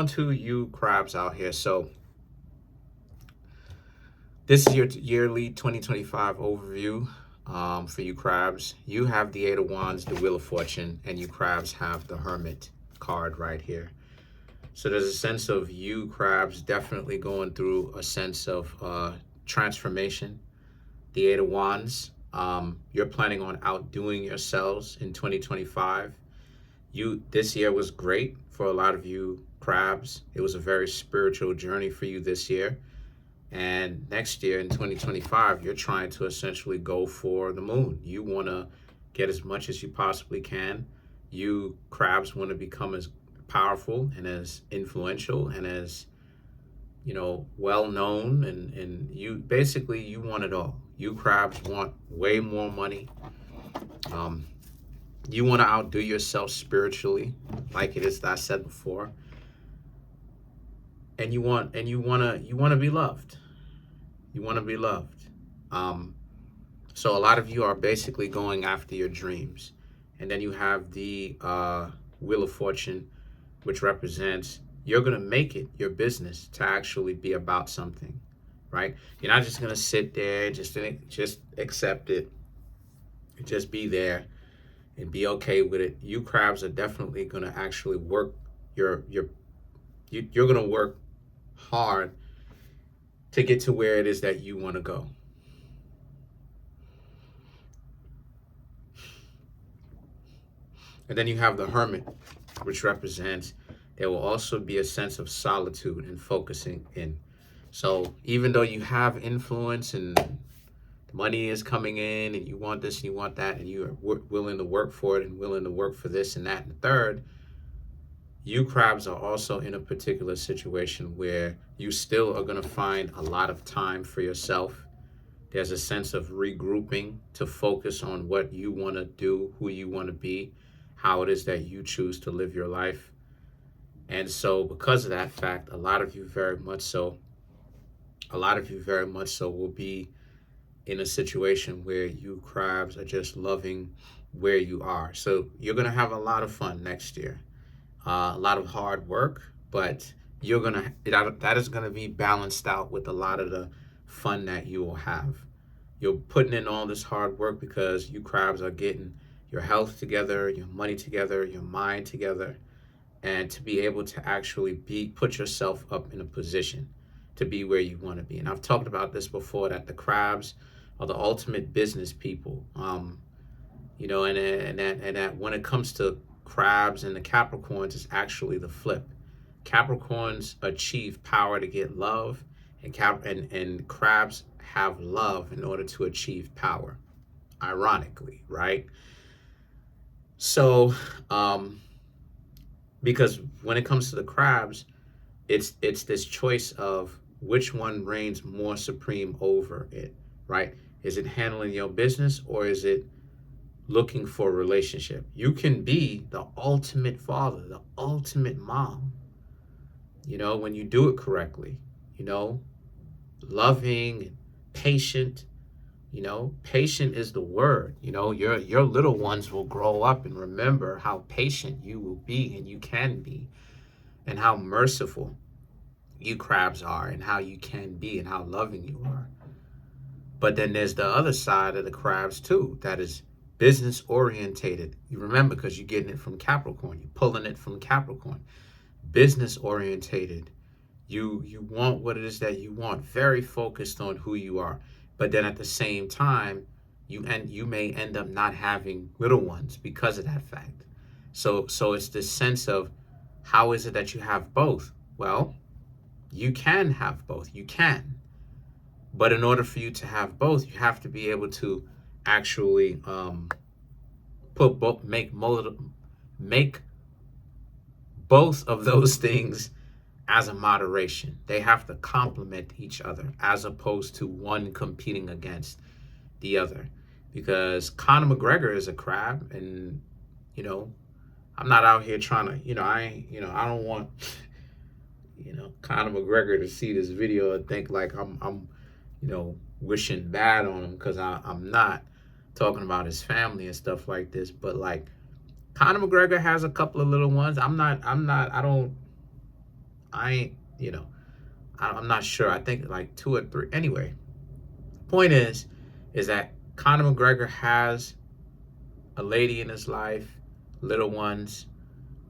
On to you crabs out here. So this is your yearly 2025 overview for you crabs. You have the Eight of Wands, the Wheel of Fortune, and you crabs have the Hermit card right here. So there's a sense of you crabs definitely going through a sense of transformation. The Eight of Wands, you're planning on outdoing yourselves in 2025. This year was great for a lot of you crabs. It was a very spiritual journey for you this year. And next year in 2025, you're trying to essentially go for the moon. You want to get as much as you possibly can. You crabs want to become as powerful and as influential and as, well known. And you basically, you want it all. You crabs want way more money. You want to outdo yourself spiritually, like it is that I said before. And you want to be loved. You want to be loved. So a lot of you are basically going after your dreams. And then you have the Wheel of Fortune, which represents you're going to make it your business to actually be about something, right? You're not just going to sit there, just accept it, just be there and be okay with it. You crabs are definitely going to actually work you're going to work hard to get to where it is that you want to go. And then you have the Hermit, which represents there will also be a sense of solitude and focusing in. So even though you have influence and money is coming in and you want this and you want that and you are willing to work for it and willing to work for this and that and the third, you crabs are also in a particular situation where you still are going to find a lot of time for yourself. There's a sense of regrouping to focus on what you want to do, who you want to be, how it is that you choose to live your life. And so because of that fact, a lot of you very much so will be in a situation where you crabs are just loving where you are. So you're going to have a lot of fun next year. A lot of hard work, but that is gonna be balanced out with a lot of the fun that you will have. You're putting in all this hard work because you crabs are getting your health together, your money together, your mind together, and to be able to actually put yourself up in a position to be where you want to be. And I've talked about this before, that the crabs are the ultimate business people. And that when it comes to crabs and the Capricorns, is actually the flip. Capricorns achieve power to get love, and crabs have love in order to achieve power. Ironically, right? So, because when it comes to the crabs, it's this choice of which one reigns more supreme over it, right? Is it handling your business or is it looking for a relationship? You can be the ultimate father, the ultimate mom, when you do it correctly, loving and patient. Patient is the word. Your little ones will grow up and remember how patient you will be and you can be, and how merciful you crabs are and how you can be and how loving you are. But then there's the other side of the crabs too, that is business orientated. You remember, because you're getting it from Capricorn, you're pulling it from Capricorn. Business orientated. You want what it is that you want, very focused on who you are. But then at the same time, you may end up not having little ones because of that fact. So it's this sense of, how is it that you have both? Well, you can have both. You can. But in order for you to have both, you have to be able to actually make both of those things as a moderation. They have to complement each other as opposed to one competing against the other. Because Conor McGregor is a crab, and I'm not out here trying to, I don't want Conor McGregor to see this video and think like I'm wishing bad on him, because I'm not talking about his family and stuff like this. But like, Conor McGregor has a couple of little ones. I don't I ain't, I'm not sure. I think like 2 or 3. Anyway, point is that Conor McGregor has a lady in his life, little ones.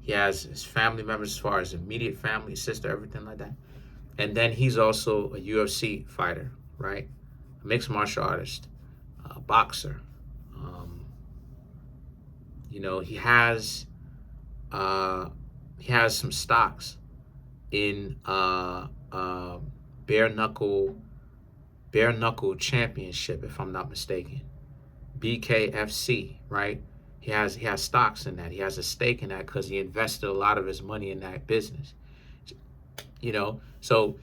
He has his family members as far as immediate family, sister, everything like that. And then he's also a UFC fighter, right? A mixed martial artist, a boxer. Um, he has some stocks in bare knuckle championship, if I'm not mistaken. BKFC, right? He has stocks in that. He has a stake in that because he invested a lot of his money in that business. So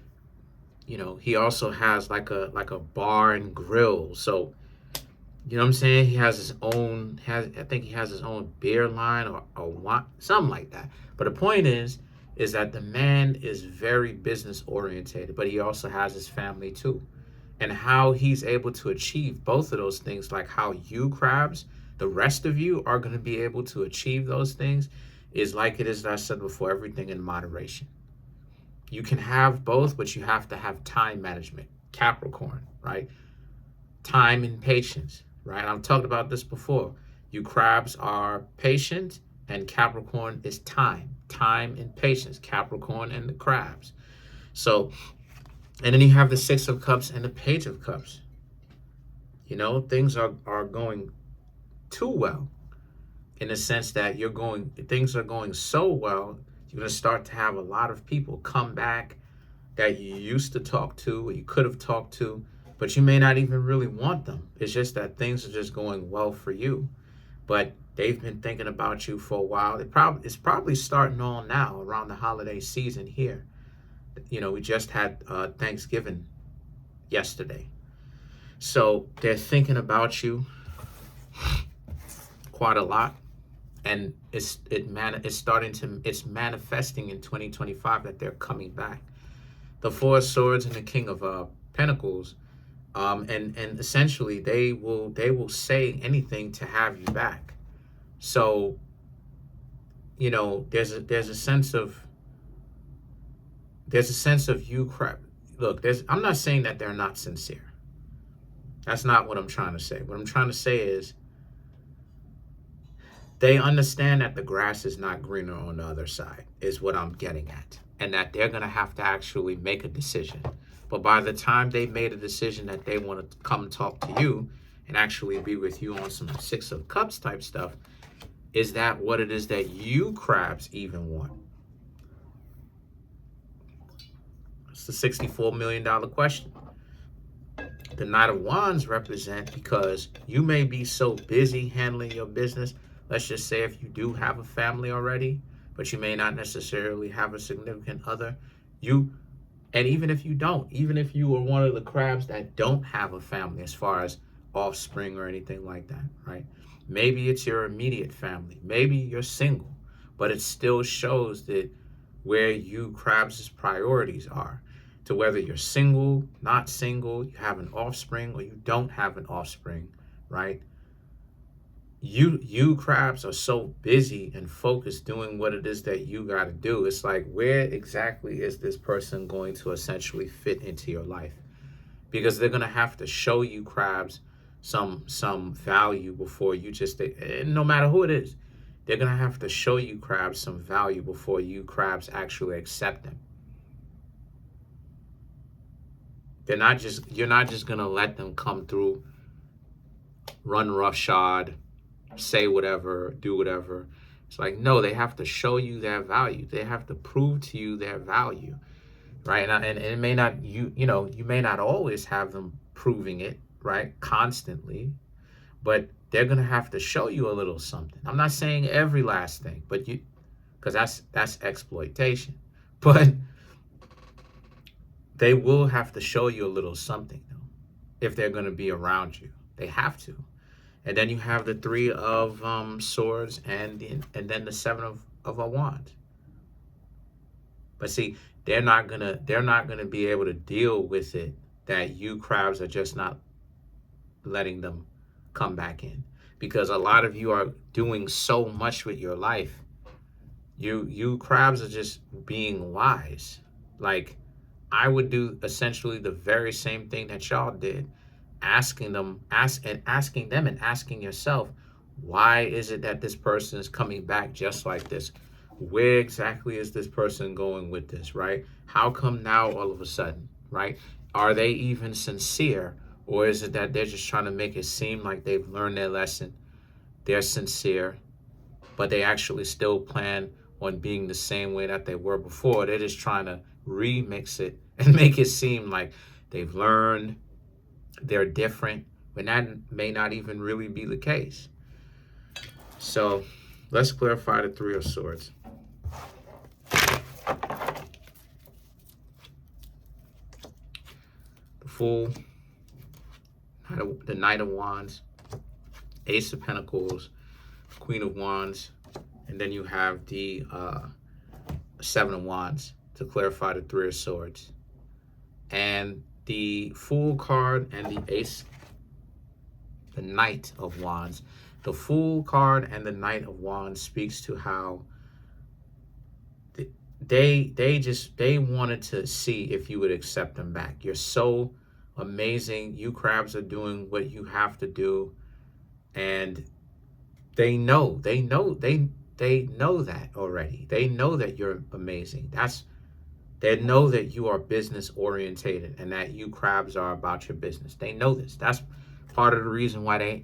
he also has like a bar and grill. So you know what I'm saying? He has his own I think he has his own beer line or wine, something like that. But the point is that the man is very business orientated, but he also has his family too. And how he's able to achieve both of those things, like how you crabs, the rest of you are going to be able to achieve those things, is like it is that I said before, everything in moderation. You can have both, but you have to have time management. Capricorn, right? Time and patience, right? I've talked about this before. You crabs are patient, and Capricorn is time. Time and patience. Capricorn and the crabs. So, and then you have the Six of Cups and the Page of Cups. Things are going too well, in the sense that things are going so well, you're going to start to have a lot of people come back that you used to talk to, or you could have talked to, but you may not even really want them. It's just that things are just going well for you. But they've been thinking about you for a while. It's probably starting on now around the holiday season here. We just had Thanksgiving yesterday. So they're thinking about you quite a lot. And it's manifesting in 2025 that they're coming back. The Four of Swords and the King of Pentacles, and essentially they will say anything to have you back. So, there's a sense of you crap. Look, I'm not saying that they're not sincere. That's not what I'm trying to say. What I'm trying to say is they understand that the grass is not greener on the other side, is what I'm getting at. And that they're going to have to actually make a decision. But by the time they made a decision that they want to come talk to you and actually be with you on some Six of Cups type stuff, is that what it is that you crabs even want? It's the $64 million question. The Knight of Wands represent, because you may be so busy handling your business. Let's just say if you do have a family already, but you may not necessarily have a significant other. And even if you don't, even if you are one of the crabs that don't have a family as far as offspring or anything like that, right? Maybe it's your immediate family. Maybe you're single, but it still shows that where you crabs' priorities are, to whether you're single, not single, you have an offspring, or you don't have an offspring, right? You crabs are so busy and focused doing what it is that you got to do. It's like, where exactly is this person going to essentially fit into your life? Because they're going to have to show you crabs some value before you just, and no matter who it is, they're going to have to show you crabs some value before you crabs actually accept them. You're not just going to let them come through, run roughshod, say whatever, do whatever. It's like, no, they have to show you their value. They have to prove to you their value, right? And it may not, you may not always have them proving it, right, constantly, but they're going to have to show you a little something. I'm not saying every last thing, but because that's exploitation. But they will have to show you a little something, though, if they're going to be around you. They have to. And then you have the Three of Swords and then the Seven of Wands. But see, they're not gonna be able to deal with it, that you crabs are just not letting them come back in, because a lot of you are doing so much with your life. You crabs are just being wise. Like, I would do essentially the very same thing that y'all did, asking them, asking them and asking yourself, why is it that this person is coming back just like this? Where exactly is this person going with this, right? How come now all of a sudden, right? Are they even sincere? Or is it that they're just trying to make it seem like they've learned their lesson? They're sincere, but they actually still plan on being the same way that they were before. They're just trying to remix it and make it seem like they've learned, they're different, when that may not even really be the case. So let's clarify the Three of Swords. The Fool, the Knight of Wands, Ace of Pentacles, Queen of Wands, and then you have the Seven of Wands to clarify the Three of Swords. And the Fool card and the Ace, the Knight of Wands. The Fool card and the Knight of Wands speaks to how they wanted to see if you would accept them back. You're so amazing. You crabs are doing what you have to do, and they know that already. They know that you're amazing. They know that you are business orientated and that you crabs are about your business. They know this. That's part of the reason why they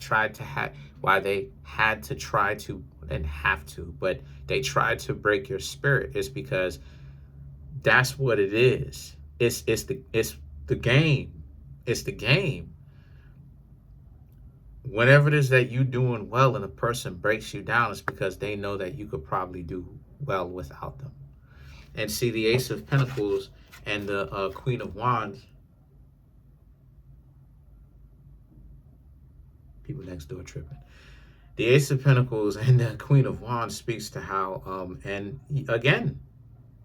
had to try to, and have to, but they tried to break your spirit, is because that's what it is. It's the game. It's the game. Whenever it is that you doing well and a person breaks you down, it's because they know that you could probably do well without them. And see, the Ace of Pentacles and the Queen of Wands. People next door tripping. The Ace of Pentacles and the Queen of Wands speaks to how, and again,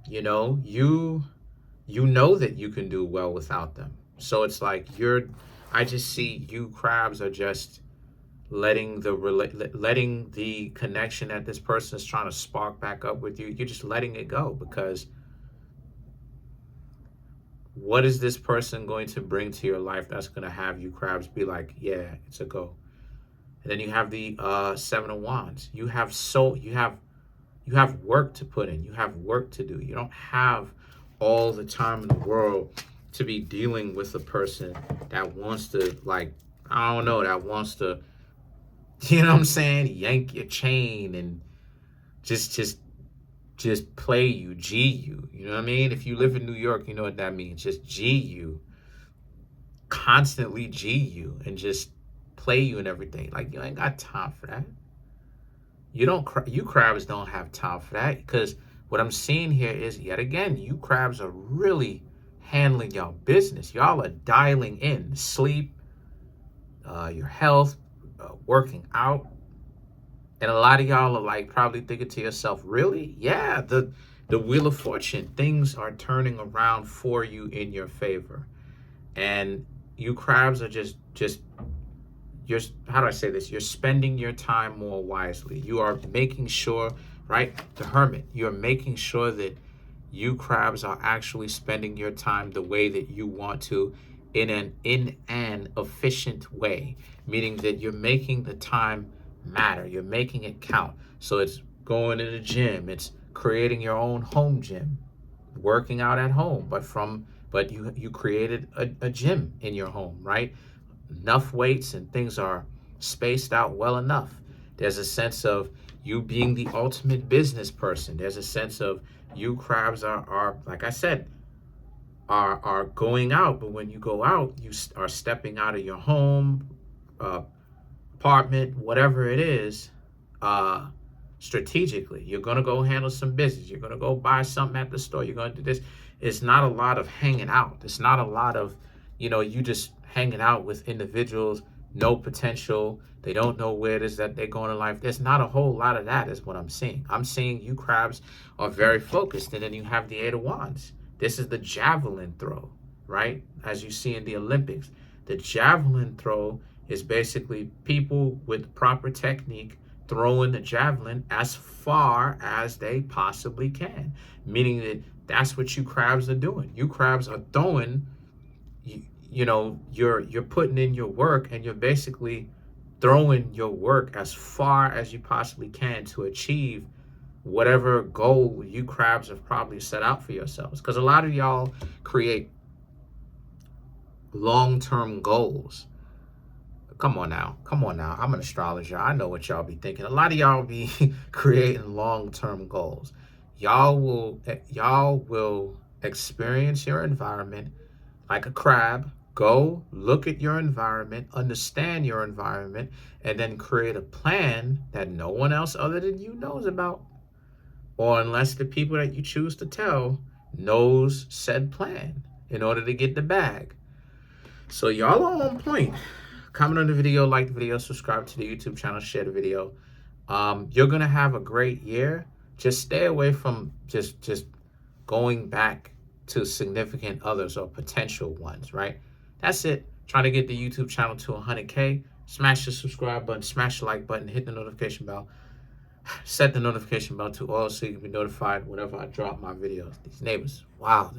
you know that you can do well without them. So it's like I just see you crabs are just letting the connection that this person is trying to spark back up with you, you're just letting it go, because what is this person going to bring to your life that's going to have you crabs be like, yeah, it's a go? And then you have the Seven of Wands. You have work to put in. You have work to do. You don't have all the time in the world to be dealing with a person that wants to, like, I don't know, that wants to, you know what I'm saying, yank your chain and just play you, G you. You know what I mean? If you live in New York, you know what that means. Just G you. Constantly G you and just play you and everything. Like, you ain't got time for that. You crabs don't have time for that, because what I'm seeing here is, yet again, you crabs are really handling y'all business. Y'all are dialing in sleep, your health, working out. And a lot of y'all are like probably thinking to yourself, really? Yeah, the Wheel of Fortune, things are turning around for you in your favor. And you crabs are just you're, how do I say this? You're spending your time more wisely. You are making sure, right? The Hermit, you're making sure that you crabs are actually spending your time the way that you want to, in an efficient way, meaning that you're making the time matter. You're making it count. So it's going to the gym. It's creating your own home gym, working out at home, but you created a gym in your home, right? Enough weights and things are spaced out well enough. There's a sense of you being the ultimate business person. There's a sense of you crabs are like I said, are going out, but when you go out, you are stepping out of your home, apartment, whatever it is, strategically. You're going to go handle some business. You're going to go buy something at the store. You're going to do this. It's not a lot of hanging out. It's not a lot of, you just hanging out with individuals, no potential. They don't know where it is that they're going in life. There's not a whole lot of that is what I'm seeing. I'm seeing you crabs are very focused. And then you have the Eight of Wands. This is the javelin throw, right? As you see in the Olympics. The javelin throw is basically people with proper technique throwing the javelin as far as they possibly can, meaning that That's what you crabs are doing. You crabs are throwing, you're putting in your work, and you're basically throwing your work as far as you possibly can to achieve whatever goal you crabs have probably set out for yourselves. Because a lot of y'all create long-term goals. Come on now. I'm an astrologer. I know what y'all be thinking. A lot of y'all be creating long-term goals. Y'all will experience your environment like a crab. Go look at your environment, understand your environment, and then create a plan that no one else other than you knows about. Or unless the people that you choose to tell knows said plan in order to get the bag. So y'all are on point. Comment on the video, like the video, subscribe to the YouTube channel, share the video. You're gonna have a great year. Just stay away from just going back to significant others or potential ones, right? That's it. Trying to get the YouTube channel to 100K. Smash the subscribe button, smash the like button, hit the notification bell. Set the notification bell to all so you can be notified whenever I drop my videos. These neighbors, wow.